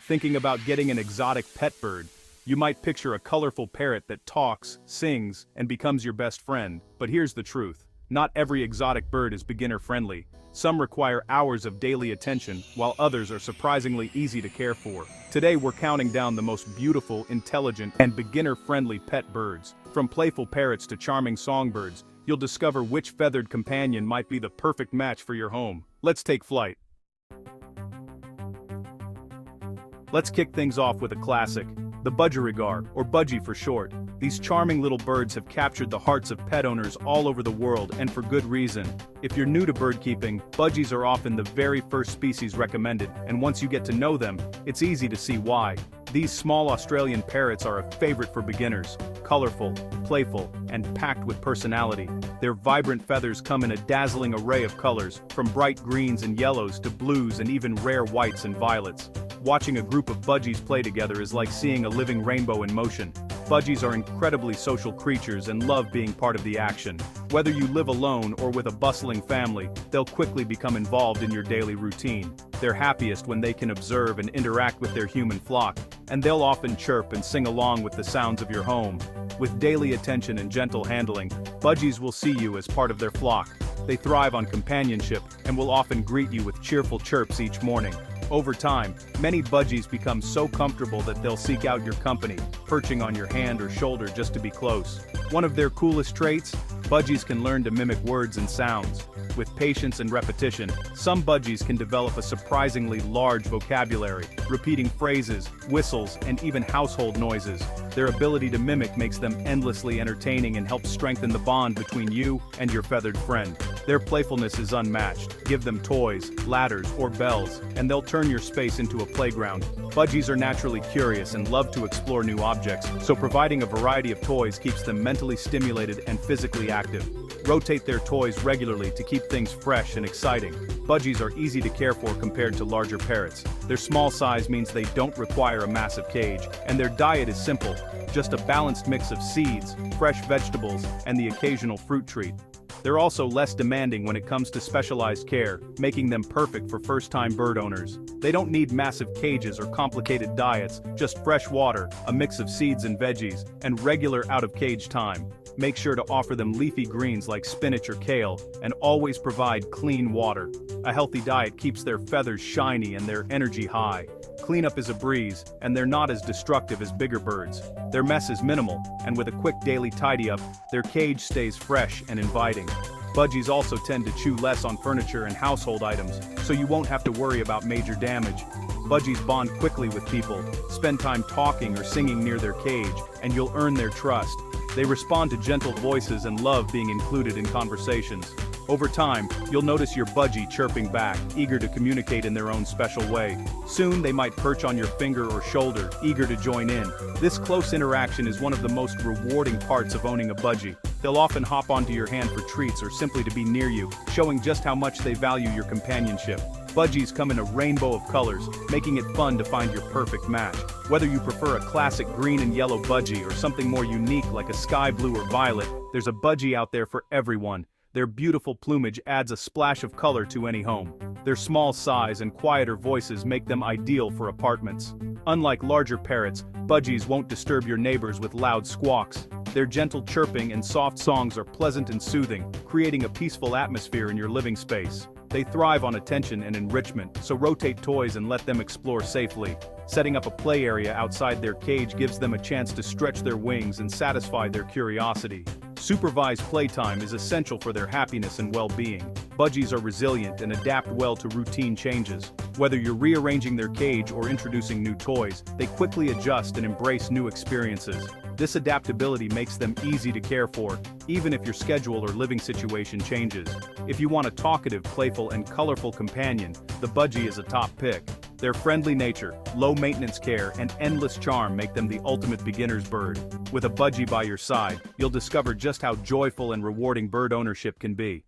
Thinking about getting an exotic pet bird? You might picture a colorful parrot that talks, sings, and becomes your best friend. But here's the truth. Not every exotic bird is beginner-friendly. Some require hours of daily attention, while others are surprisingly easy to care for. Today we're counting down the most beautiful, intelligent, and beginner-friendly pet birds. From playful parrots to charming songbirds, you'll discover which feathered companion might be the perfect match for your home. Let's take flight. Let's kick things off with a classic, the Budgerigar, or Budgie for short. These charming little birds have captured the hearts of pet owners all over the world, and for good reason. If you're new to bird keeping, budgies are often the very first species recommended, and once you get to know them, it's easy to see why. These small Australian parrots are a favorite for beginners, colorful, playful, and packed with personality. Their vibrant feathers come in a dazzling array of colors, from bright greens and yellows to blues and even rare whites and violets. Watching a group of budgies play together is like seeing a living rainbow in motion. Budgies are incredibly social creatures and love being part of the action. Whether you live alone or with a bustling family, they'll quickly become involved in your daily routine. They're happiest when they can observe and interact with their human flock, and they'll often chirp and sing along with the sounds of your home. With daily attention and gentle handling, budgies will see you as part of their flock. They thrive on companionship and will often greet you with cheerful chirps each morning. Over time, many budgies become so comfortable that they'll seek out your company, perching on your hand or shoulder just to be close. One of their coolest traits? Budgies can learn to mimic words and sounds. With patience and repetition, some budgies can develop a surprisingly large vocabulary, repeating phrases, whistles, and even household noises. Their ability to mimic makes them endlessly entertaining and helps strengthen the bond between you and your feathered friend. Their playfulness is unmatched. Give them toys, ladders, or bells, and they'll turn your space into a playground. Budgies are naturally curious and love to explore new objects, so providing a variety of toys keeps them mentally stimulated and physically active. Rotate their toys regularly to keep things fresh and exciting. Budgies are easy to care for compared to larger parrots. Their small size means they don't require a massive cage, and their diet is simple, just a balanced mix of seeds, fresh vegetables, and the occasional fruit treat. They're also less demanding when it comes to specialized care, making them perfect for first-time bird owners. They don't need massive cages or complicated diets, just fresh water, a mix of seeds and veggies, and regular out-of-cage time. Make sure to offer them leafy greens like spinach or kale, and always provide clean water. A healthy diet keeps their feathers shiny and their energy high. Cleanup is a breeze, and they're not as destructive as bigger birds. Their mess is minimal, and with a quick daily tidy-up, their cage stays fresh and inviting. Budgies also tend to chew less on furniture and household items, so you won't have to worry about major damage. Budgies bond quickly with people, spend time talking or singing near their cage, and you'll earn their trust. They respond to gentle voices and love being included in conversations. Over time, you'll notice your budgie chirping back, eager to communicate in their own special way. Soon they might perch on your finger or shoulder, eager to join in. This close interaction is one of the most rewarding parts of owning a budgie. They'll often hop onto your hand for treats or simply to be near you, showing just how much they value your companionship. Budgies come in a rainbow of colors, making it fun to find your perfect match. Whether you prefer a classic green and yellow budgie or something more unique like a sky blue or violet, there's a budgie out there for everyone. Their beautiful plumage adds a splash of color to any home. Their small size and quieter voices make them ideal for apartments. Unlike larger parrots, budgies won't disturb your neighbors with loud squawks. Their gentle chirping and soft songs are pleasant and soothing, creating a peaceful atmosphere in your living space. They thrive on attention and enrichment, so rotate toys and let them explore safely. Setting up a play area outside their cage gives them a chance to stretch their wings and satisfy their curiosity. Supervised playtime is essential for their happiness and well-being. Budgies are resilient and adapt well to routine changes. Whether you're rearranging their cage or introducing new toys, they quickly adjust and embrace new experiences. This adaptability makes them easy to care for, even if your schedule or living situation changes. If you want a talkative, playful, and colorful companion, the budgie is a top pick. Their friendly nature, low maintenance care, and endless charm make them the ultimate beginner's bird. With a budgie by your side, you'll discover just how joyful and rewarding bird ownership can be.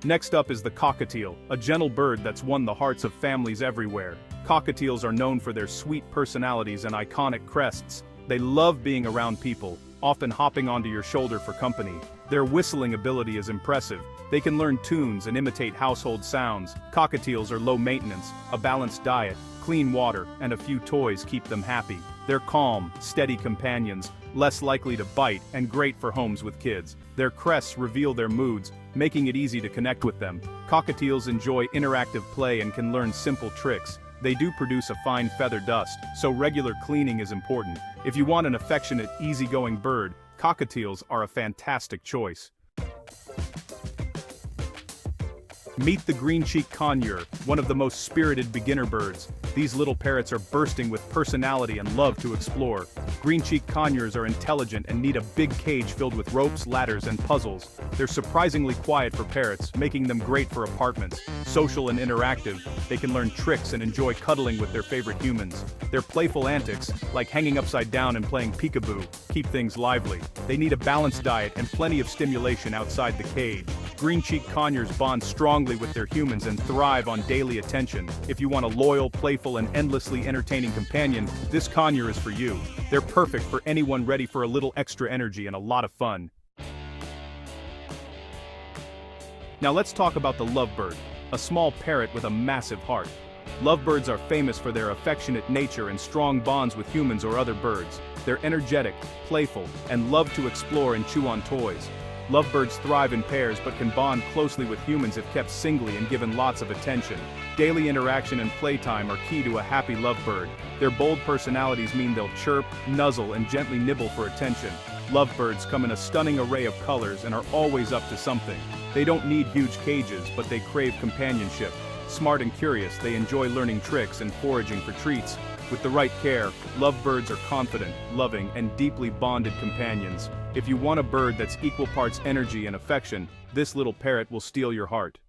Next up is the cockatiel, a gentle bird that's won the hearts of families everywhere. Cockatiels are known for their sweet personalities and iconic crests. They love being around people, often hopping onto your shoulder for company. Their whistling ability is impressive. They can learn tunes and imitate household sounds. Cockatiels are low maintenance, a balanced diet, clean water, and a few toys keep them happy. They're calm, steady companions, less likely to bite and great for homes with kids. Their crests reveal their moods, making it easy to connect with them. Cockatiels enjoy interactive play and can learn simple tricks. They do produce a fine feather dust, so regular cleaning is important. If you want an affectionate, easygoing bird, cockatiels are a fantastic choice. Meet the green-cheeked conure, one of the most spirited beginner birds. These little parrots are bursting with personality and love to explore. Green-cheeked conures are intelligent and need a big cage filled with ropes, ladders, and puzzles. They're surprisingly quiet for parrots, making them great for apartments. Social and interactive, they can learn tricks and enjoy cuddling with their favorite humans. Their playful antics, like hanging upside down and playing peekaboo, keep things lively. They need a balanced diet and plenty of stimulation outside the cage. Green-cheeked conures bond strongly with their humans and thrive on daily attention. If you want a loyal, playful, and endlessly entertaining companion, this conure is for you. They're perfect for anyone ready for a little extra energy and a lot of fun. Now let's talk about the lovebird, a small parrot with a massive heart. Lovebirds are famous for their affectionate nature and strong bonds with humans or other birds. They're energetic, playful, and love to explore and chew on toys. Lovebirds thrive in pairs but can bond closely with humans if kept singly and given lots of attention. Daily interaction and playtime are key to a happy lovebird. Their bold personalities mean they'll chirp, nuzzle, and gently nibble for attention. Lovebirds come in a stunning array of colors and are always up to something. They don't need huge cages, but they crave companionship. Smart and curious, they enjoy learning tricks and foraging for treats. With the right care, lovebirds are confident, loving, and deeply bonded companions. If you want a bird that's equal parts energy and affection, this little parrot will steal your heart.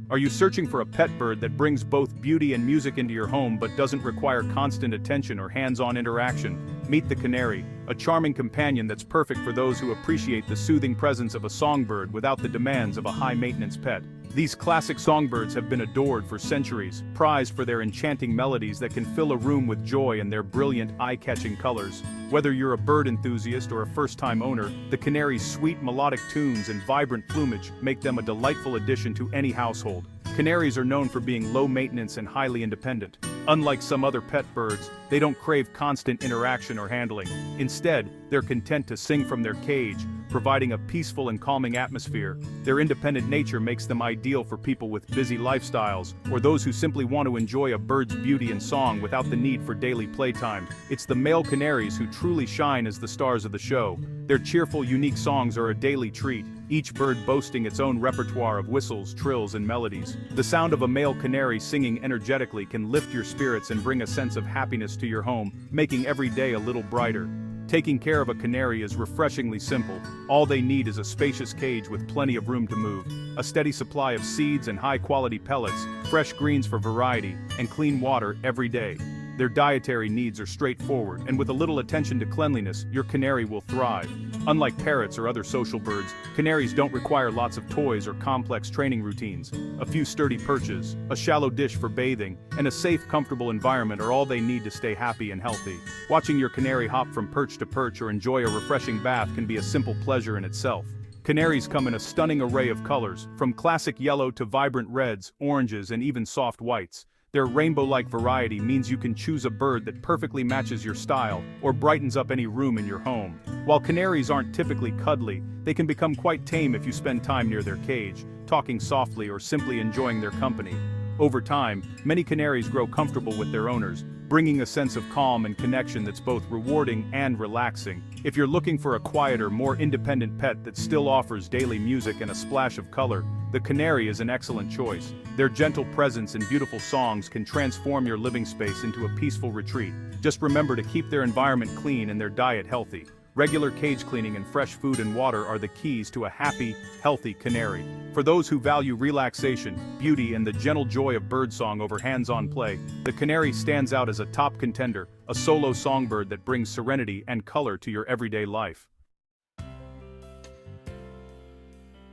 Are you searching for a pet bird that brings both beauty and music into your home but doesn't require constant attention or hands-on interaction? Meet the canary, a charming companion that's perfect for those who appreciate the soothing presence of a songbird without the demands of a high-maintenance pet. These classic songbirds have been adored for centuries, prized for their enchanting melodies that can fill a room with joy and their brilliant, eye-catching colors. Whether you're a bird enthusiast or a first-time owner, the canary's sweet melodic tunes and vibrant plumage make them a delightful addition to any household. Canaries are known for being low maintenance and highly independent. Unlike some other pet birds, they don't crave constant interaction or handling. Instead, they're content to sing from their cage, providing a peaceful and calming atmosphere. Their independent nature makes them ideal for people with busy lifestyles, or those who simply want to enjoy a bird's beauty and song without the need for daily playtime. It's the male canaries who truly shine as the stars of the show. Their cheerful, unique songs are a daily treat, each bird boasting its own repertoire of whistles, trills, and melodies. The sound of a male canary singing energetically can lift your spirits and bring a sense of happiness to your home, making every day a little brighter. Taking care of a canary is refreshingly simple. All they need is a spacious cage with plenty of room to move, a steady supply of seeds and high-quality pellets, fresh greens for variety, and clean water every day. Their dietary needs are straightforward, and with a little attention to cleanliness, your canary will thrive. Unlike parrots or other social birds, canaries don't require lots of toys or complex training routines. A few sturdy perches, a shallow dish for bathing, and a safe, comfortable environment are all they need to stay happy and healthy. Watching your canary hop from perch to perch or enjoy a refreshing bath can be a simple pleasure in itself. Canaries come in a stunning array of colors, from classic yellow to vibrant reds, oranges, and even soft whites. Their rainbow-like variety means you can choose a bird that perfectly matches your style or brightens up any room in your home. While canaries aren't typically cuddly, they can become quite tame if you spend time near their cage, talking softly or simply enjoying their company. Over time, many canaries grow comfortable with their owners, bringing a sense of calm and connection that's both rewarding and relaxing. If you're looking for a quieter, more independent pet that still offers daily music and a splash of color, the canary is an excellent choice. Their gentle presence and beautiful songs can transform your living space into a peaceful retreat. Just remember to keep their environment clean and their diet healthy. Regular cage cleaning and fresh food and water are the keys to a happy, healthy canary. For those who value relaxation, beauty, and the gentle joy of birdsong over hands-on play, the canary stands out as a top contender, a solo songbird that brings serenity and color to your everyday life.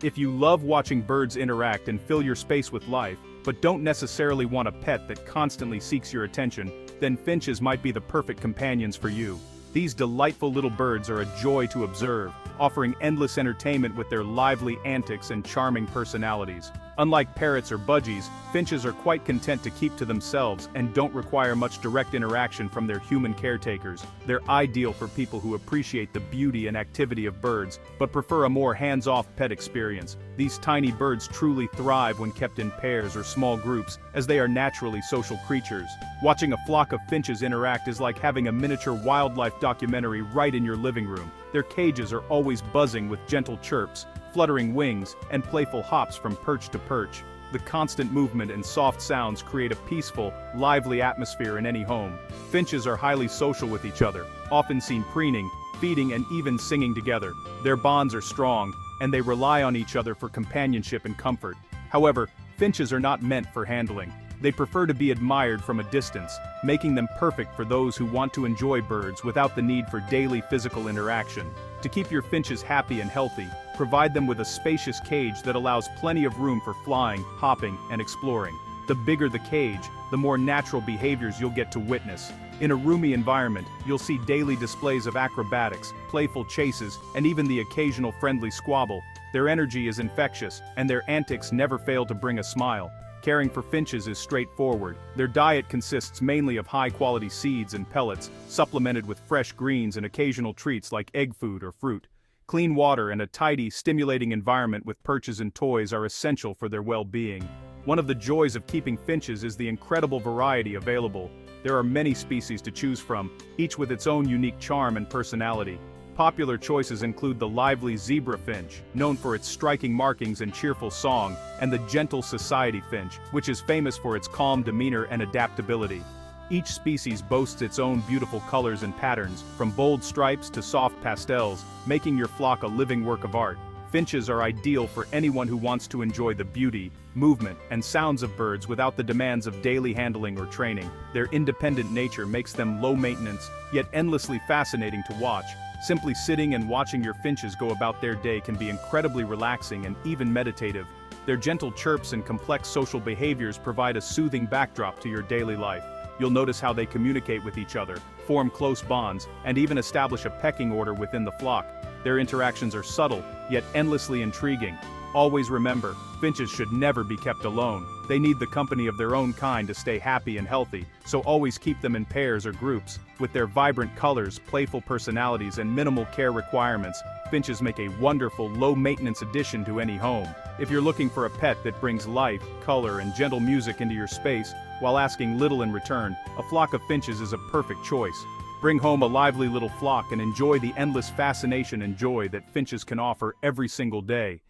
If you love watching birds interact and fill your space with life, but don't necessarily want a pet that constantly seeks your attention, then finches might be the perfect companions for you. These delightful little birds are a joy to observe, offering endless entertainment with their lively antics and charming personalities. Unlike parrots or budgies, finches are quite content to keep to themselves and don't require much direct interaction from their human caretakers. They're ideal for people who appreciate the beauty and activity of birds, but prefer a more hands-off pet experience. These tiny birds truly thrive when kept in pairs or small groups, as they are naturally social creatures. Watching a flock of finches interact is like having a miniature wildlife documentary right in your living room. Their cages are always buzzing with gentle chirps, fluttering wings, and playful hops from perch to perch. The constant movement and soft sounds create a peaceful, lively atmosphere in any home. Finches are highly social with each other, often seen preening, feeding, and even singing together. Their bonds are strong, and they rely on each other for companionship and comfort. However, finches are not meant for handling. They prefer to be admired from a distance, making them perfect for those who want to enjoy birds without the need for daily physical interaction. To keep your finches happy and healthy, provide them with a spacious cage that allows plenty of room for flying, hopping, and exploring. The bigger the cage, the more natural behaviors you'll get to witness. In a roomy environment, you'll see daily displays of acrobatics, playful chases, and even the occasional friendly squabble. Their energy is infectious, and their antics never fail to bring a smile. Caring for finches is straightforward. Their diet consists mainly of high-quality seeds and pellets, supplemented with fresh greens and occasional treats like egg food or fruit. Clean water and a tidy, stimulating environment with perches and toys are essential for their well-being. One of the joys of keeping finches is the incredible variety available. There are many species to choose from, each with its own unique charm and personality. Popular choices include the lively zebra finch, known for its striking markings and cheerful song, and the gentle society finch, which is famous for its calm demeanor and adaptability. Each species boasts its own beautiful colors and patterns, from bold stripes to soft pastels, making your flock a living work of art. Finches are ideal for anyone who wants to enjoy the beauty, movement, and sounds of birds without the demands of daily handling or training. Their independent nature makes them low maintenance, yet endlessly fascinating to watch. Simply sitting and watching your finches go about their day can be incredibly relaxing and even meditative. Their gentle chirps and complex social behaviors provide a soothing backdrop to your daily life. You'll notice how they communicate with each other, form close bonds, and even establish a pecking order within the flock. Their interactions are subtle, yet endlessly intriguing. Always remember, finches should never be kept alone. They need the company of their own kind to stay happy and healthy, so always keep them in pairs or groups. With their vibrant colors, playful personalities, and minimal care requirements, finches make a wonderful, low-maintenance addition to any home. If you're looking for a pet that brings life, color, and gentle music into your space, while asking little in return, a flock of finches is a perfect choice. Bring home a lively little flock and enjoy the endless fascination and joy that finches can offer every single day.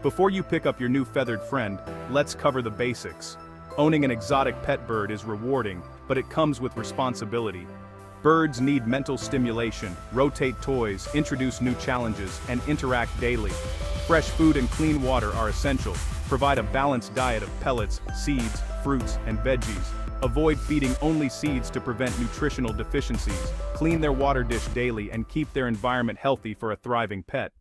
Before you pick up your new feathered friend, let's cover the basics. Owning an exotic pet bird is rewarding, but it comes with responsibility. Birds need mental stimulation, rotate toys, introduce new challenges, and interact daily. Fresh food and clean water are essential. Provide a balanced diet of pellets, seeds, fruits, and veggies. Avoid feeding only seeds to prevent nutritional deficiencies. Clean their water dish daily and keep their environment healthy for a thriving pet.